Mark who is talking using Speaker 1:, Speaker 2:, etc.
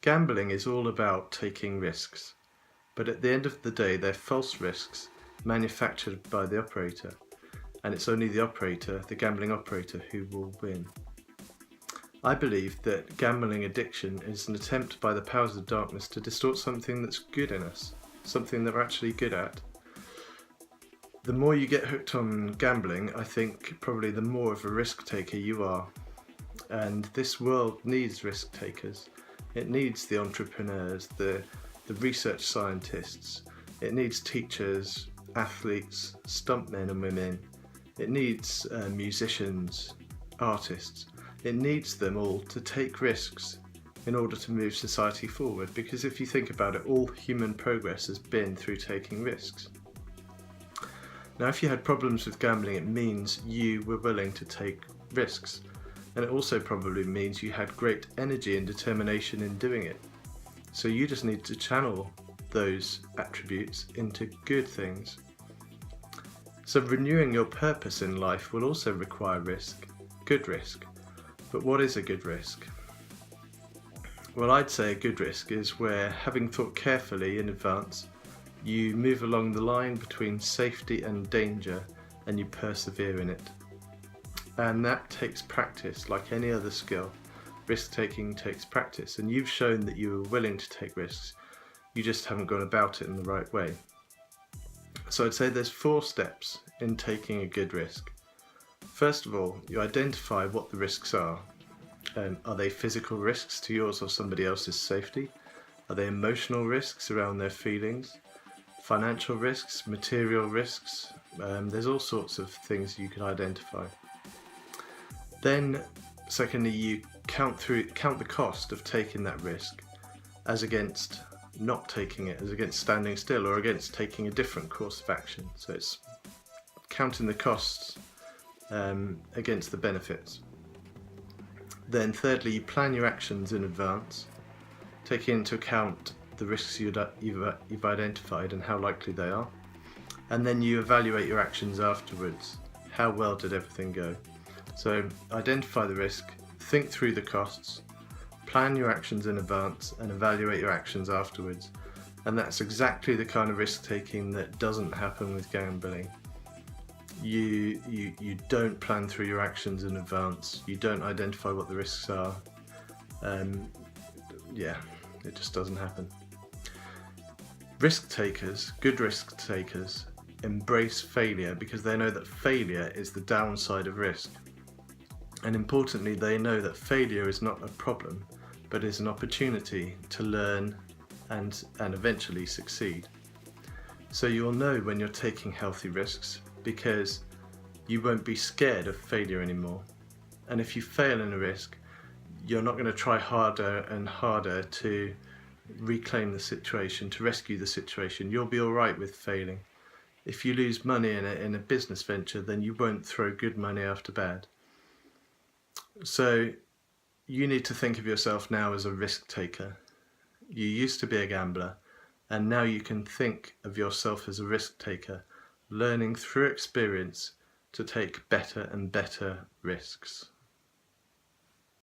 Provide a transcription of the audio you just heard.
Speaker 1: Gambling is all about taking risks, but at the end of the day they're false risks manufactured by the operator, and it's only the operator, the gambling operator, who will win. I believe that gambling addiction is an attempt by the powers of darkness to distort something that's good in us, something that we're actually good at. The more you get hooked on gambling, I think probably the more of a risk taker you are. And this world needs risk takers. It needs the entrepreneurs, the research scientists. It needs teachers, athletes, stuntmen and women. It needs musicians, artists. It needs them all to take risks in order to move society forward, because if you think about it, all human progress has been through taking risks. Now, if you had problems with gambling, it means you were willing to take risks, and it also probably means you had great energy and determination in doing it. So you just need to channel those attributes into good things. So renewing your purpose in life will also require risk, good risk. But what is a good risk? Well, I'd say a good risk is where, having thought carefully in advance, you move along the line between safety and danger and you persevere in it. And that takes practice, like any other skill. Risk taking takes practice, and you've shown that you are willing to take risks. You just haven't gone about it in the right way. So I'd say there's 4 steps in taking a good risk. First of all, you identify what the risks are. Are they physical risks to yours or somebody else's safety? Are they emotional risks around their feelings? Financial risks, material risks? There's all sorts of things you can identify. Then, secondly, you count the cost of taking that risk as against not taking it, as against standing still, or against taking a different course of action. So it's counting the costs against the benefits. Then thirdly, you plan your actions in advance, taking into account the risks you've identified and how likely they are. And then you evaluate your actions afterwards. How well did everything go? So identify the risk, think through the costs, plan your actions in advance, and evaluate your actions afterwards. And that's exactly the kind of risk taking that doesn't happen with gambling. You don't plan through your actions in advance. You don't identify what the risks are. It just doesn't happen. Risk takers, good risk takers, embrace failure because they know that failure is the downside of risk. And importantly, they know that failure is not a problem, but is an opportunity to learn and eventually succeed. So you'll know when you're taking healthy risks, because you won't be scared of failure anymore. And if you fail in a risk, you're not going to try harder and harder to reclaim the situation, to rescue the situation. You'll be all right with failing. If you lose money in a business venture, then you won't throw good money after bad. So you need to think of yourself now as a risk taker. You used to be a gambler, and now you can think of yourself as a risk taker, learning through experience to take better and better risks.